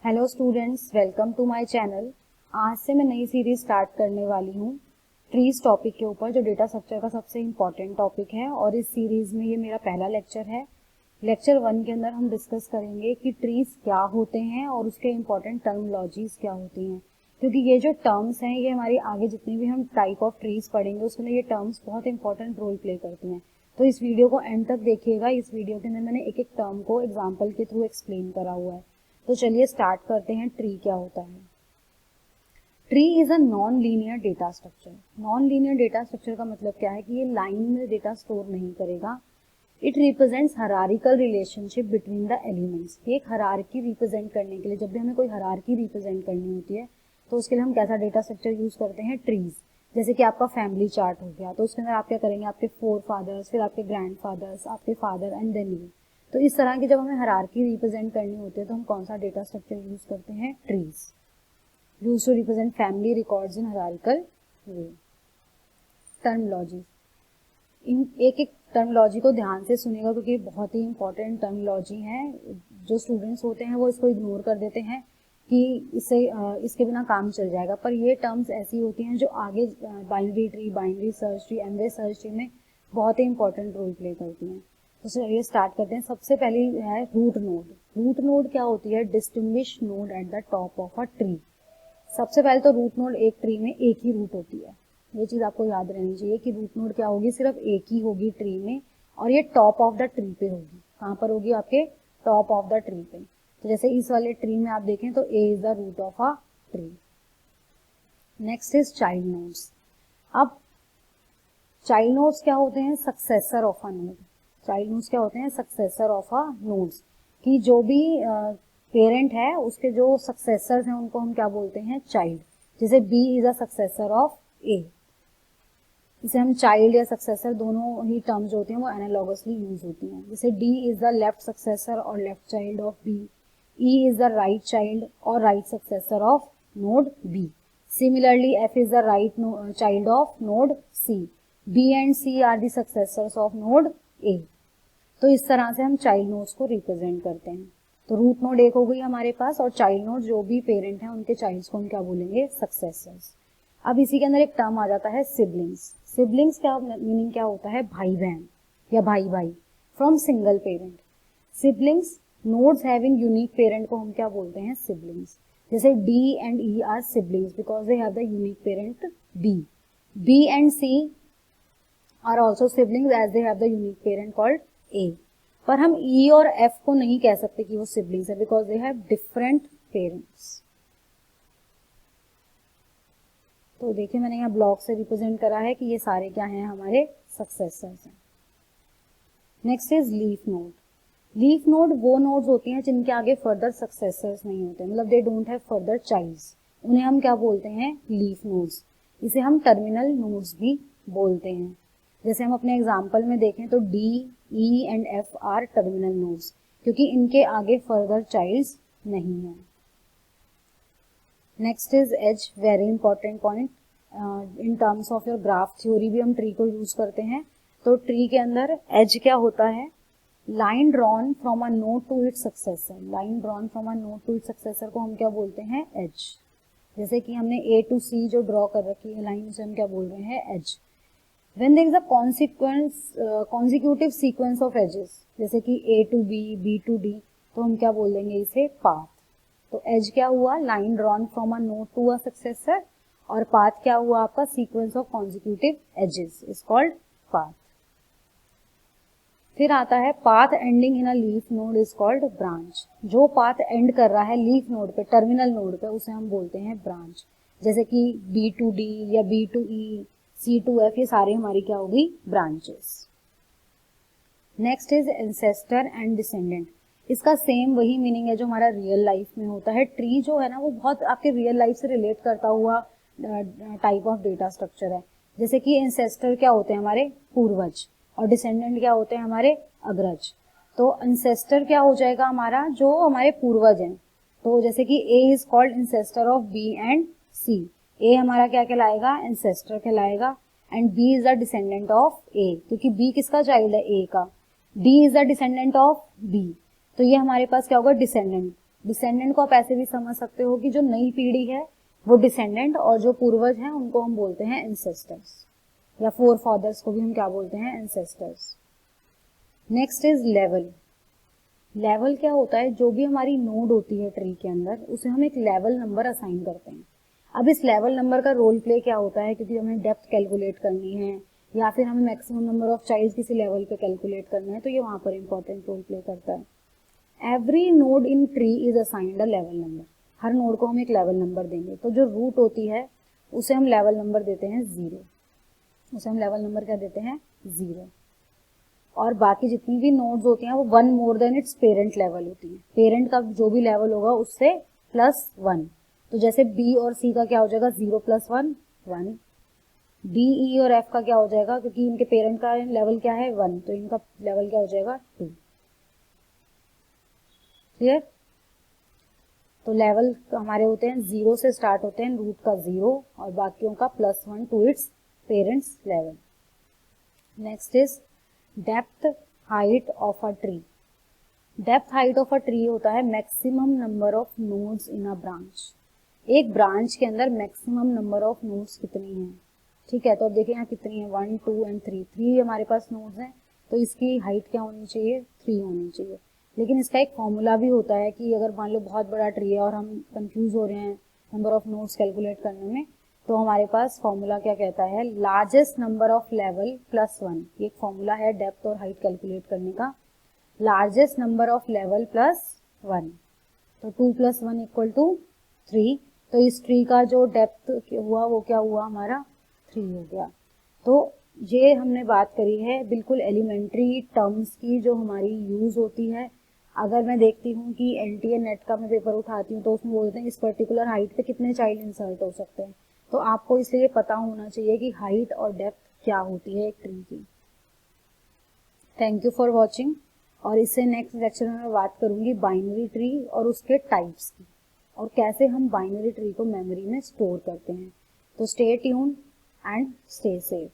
Hello students, welcome to my channel. आज से मैं नई सीरीज स्टार्ट करने वाली हूँ ट्रीज टॉपिक के ऊपर, जो डेटा स्ट्रक्चर का सबसे इम्पॉर्टेंट टॉपिक है। और इस सीरीज में ये मेरा पहला लेक्चर है। लेक्चर 1 के अंदर हम डिस्कस करेंगे कि ट्रीज क्या होते हैं और उसके इम्पॉर्टेंट टर्मोलॉजीज क्या होती हैं, क्योंकि ये जो टर्म्स हैं ये हमारी आगे जितनी भी हम टाइप ऑफ ट्रीज पढ़ेंगे उसमें ये टर्म्स बहुत इंपॉर्टेंट रोल प्ले करती हैं। तो इस वीडियो को एंड तक देखिएगा। इस वीडियो के अंदर मैंने एक एक टर्म को एग्जाम्पल के थ्रू एक्सप्लेन करा हुआ है। तो चलिए स्टार्ट करते हैं। ट्री क्या होता है? Tree is a non linear data structure. Non linear data structure का मतलब क्या है कि ये लाइन में डेटा स्टोर नहीं करेगा। It represents hierarchical relationship between the elements. एक हायरार्की रिप्रेजेंट करने के लिए, जब भी हमें कोई हायरार्की रिप्रेजेंट करनी होती है तो उसके लिए हम कैसा डेटा स्ट्रक्चर यूज करते हैं? ट्रीज। जैसे कि आपका फैमिली चार्ट हो गया, तो उसके अंदर आप क्या करेंगे? आपके 4 फादर्स, फिर आपके ग्रैंड फादर्स, आपके फादर एंड देन यू। तो इस तरह की जब हमें हायरार्की रिप्रेजेंट करनी होती है तो हम कौन सा डेटा स्ट्रक्चर यूज करते हैं? Trees. Use to represent family records in hierarchical way. Terminology, इन एक एक टर्मोलॉजी को ध्यान से सुनिएगा क्योंकि बहुत ही इंपॉर्टेंट टर्मोलॉजी है। जो स्टूडेंट्स होते हैं वो इसको इग्नोर कर देते हैं कि इसके बिना काम चल जाएगा, पर ये टर्म्स ऐसी होती हैं जो आगे binary tree, binary search tree, Amway search tree में बहुत ही इंपॉर्टेंट रोल प्ले करती हैं। तो चलिए स्टार्ट करते हैं। सबसे पहले है रूट नोड। रूट नोड क्या होती है? Distinguish node at the top of a tree. सबसे पहले तो रूट नोड, एक ट्री में एक ही रूट होती है। ये चीज आपको याद रहनी चाहिए कि रूट नोड क्या होगी? सिर्फ एक ही होगी ट्री में, और ये टॉप ऑफ द ट्री पे होगी। कहाँ पर होगी? आपके टॉप ऑफ द ट्री पे। तो जैसे इस वाले ट्री में आप देखें तो A is the root of a tree. Next is child nodes. अब चाइल्ड नोड्स क्या होते हैं? Successor of a node. Child nodes क्या होते हैं? Successor of a nodes. कि जो भी पेरेंट है उसके जो सक्सेसर्स हैं उनको हम क्या बोलते हैं? चाइल्ड। जैसे B is a successor of A. इसे हम चाइल्ड या सक्सेसर दोनों ही टर्म्स जो होती हैं वो एनालॉगसली यूज होती हैं। जैसे D is the left successor और left child of B. E is the right child और right successor of node B. Similarly F is the right child of node C. B and C are the successors of node A. तो इस तरह से हम child nodes को represent करते हैं। तो रूट नोड एक हो गई हमारे पास, और चाइल्ड नोड जो भी पेरेंट हैं उनके चाइल्ड्स को हम क्या बोलेंगे? सक्सेसर्स। अब इसी के अंदर एक टर्म आ जाता है सिबलिंग्स। सिबलिंग्स क्या मीनिंग क्या होता है? भाई बहन या भाई भाई from single parent. Siblings nodes having unique parent को हम क्या बोलते हैं? सिबलिंग्स। जैसे D and E are siblings because they have the unique parent B. B and C are also siblings as they have the unique parent called A. पर हम ई और F को नहीं कह सकते कि वो सिबलिंग्स है because they have different parents. तो देखिए मैंने यहाँ ब्लॉक से रिप्रेजेंट करा है कि ये सारे क्या हैं? हमारे सक्सेसर्स हैं। Next is leaf node. Leaf node वो नोड्स होती हैं जिनके आगे फर्दर सक्सेसर्स नहीं होते, मतलब they don't have further childs. उन्हें हम क्या बोलते हैं? Leaf nodes. इसे हम टर्मिनल नोड्स भी बोलते हैं। जैसे हम अपने एग्जाम्पल में देखें तो D, E and F are terminal nodes, क्योंकि इनके आगे फर्दर चाइल्ड्स नहीं है। Next is edge, very important point. In terms of your graph theory भी हम ट्री को यूज करते हैं। तो ट्री के अंदर एज क्या होता है? Line drawn from a node to its successor. Line drawn from a node to its successor को हम क्या बोलते हैं? एज। जैसे कि हमने ए टू सी जो ड्रॉ कर रखी है लाइन, उसे हम क्या बोल रहे हैं? Edge. When there is a consecutive sequence of edges, जैसे कि A to B, B to D, तो हम क्या बोल देंगे? इसे पाथ। तो एज क्या हुआ? Line drawn from a node to a successor. और पाथ क्या हुआ? आपका sequence of consecutive edges is called path. फिर आता है path ending in a leaf node is called branch. जो पाथ एंड कर रहा है लीफ नोड पे, टर्मिनल नोड पे, उसे हम बोलते हैं ब्रांच। जैसे कि बी टू डी या B to E, C to F, ये सारे हमारी क्या होगी? Branches. Next is ancestor and descendant. इसका सेम वही मीनिंग है जो हमारा रियल लाइफ में होता है। ट्री जो है ना वो बहुत आपके रियल लाइफ से रिलेट करता हुआ टाइप ऑफ डेटा स्ट्रक्चर है। जैसे कि एंसेस्टर क्या होते हैं? हमारे पूर्वज। और डिसेंडेंट क्या होते हैं? हमारे अग्रज। तो एंसेस्टर क्या हो जाएगा? हमारा जो हमारे पूर्वज हैं। तो जैसे कि A is called ancestor of B and C. A हमारा क्या कहलाएगा? एंसेस्टर कहलाएगा। And B is the descendant of A, क्योंकि बी किसका चाइल्ड है? ए का। D is the descendant of B, तो ये हमारे पास क्या होगा? डिसेंडेंट। डिसेंडेंट को आप ऐसे भी समझ सकते हो कि जो नई पीढ़ी है वो डिसेंडेंट, और जो पूर्वज हैं उनको हम बोलते हैं एंसेस्टर्स, या फोर फादर्स को भी हम क्या बोलते हैं, ancestors. Next is level. Level क्या होता है, जो भी हमारी नोड होती है ट्री के अंदर उसे हम एक लेवल नंबर असाइन करते हैं। अब इस लेवल नंबर का रोल प्ले क्या होता है, क्योंकि हमें डेप्थ कैलकुलेट करनी है या फिर हमें मैक्सिमम नंबर ऑफ चाइल्ड किसी लेवल पे कैलकुलेट करना है, तो ये वहां पर इंपॉर्टेंट रोल प्ले करता है। Every node in tree is assigned a level number. Her node को हम एक लेवल नंबर देंगे, तो जो रूट होती है उसे हम लेवल नंबर देते हैं 0, उसे हम लेवल नंबर क्या देते हैं, 0। और बाकी जितनी भी नोड्स होती हैं वो 1 more than it's parent level होती है। पेरेंट का जो भी लेवल होगा उससे +1। तो जैसे बी और सी का क्या हो जाएगा, 0 + 1 1। डी, ई और एफ का क्या हो जाएगा, क्योंकि इनके पेरेंट का लेवल क्या है 1, तो इनका लेवल क्या हो जाएगा 2। क्लियर। तो लेवल हमारे होते हैं 0 से स्टार्ट होते हैं, रूट का 0 और बाकियों का +1 to its parents level. Next is depth height of a tree. Depth height of a tree होता है maximum number of nodes in a branch. एक ब्रांच के अंदर मैक्सिमम नंबर ऑफ नोड्स कितनी हैं, ठीक है। तो अब देखिए यहाँ कितनी है, 1 2 एंड 3, 3 हमारे पास नोड्स हैं, तो इसकी हाइट क्या होनी चाहिए, 3 होनी चाहिए। लेकिन इसका एक फॉर्मूला भी होता है कि अगर मान लो बहुत बड़ा ट्री है और हम कंफ्यूज हो रहे हैं नंबर ऑफ नोड्स कैलकुलेट करने में, तो हमारे पास फॉर्मूला क्या कहता है, लार्जेस्ट नंबर ऑफ लेवल +1। ये एक फॉर्मूला है डेप्थ और हाइट कैलकुलेट करने का, लार्जेस्ट नंबर ऑफ लेवल +1। तो 2 + 1 = 3। तो इस ट्री का जो डेप्थ हुआ वो क्या हुआ हमारा, 3 हो गया। तो ये हमने बात करी है बिल्कुल एलिमेंट्री टर्म्स की जो हमारी यूज होती है। अगर मैं देखती हूँ कि एनटीए नेट का मैं पेपर उठाती हूँ तो उसमें बोलते हैं इस पर्टिकुलर हाइट पे कितने चाइल्ड इंसर्ट हो सकते हैं, तो आपको इसलिए पता होना चाहिए कि हाइट और डेप्थ क्या होती है एक ट्री की। Thank you for watching. और इससे नेक्स्ट लेक्चर में मैं बात करूंगी बाइनरी ट्री और उसके टाइप्स की, और कैसे हम बाइनरी ट्री को मेमोरी में स्टोर करते हैं। तो stay tuned and stay safe.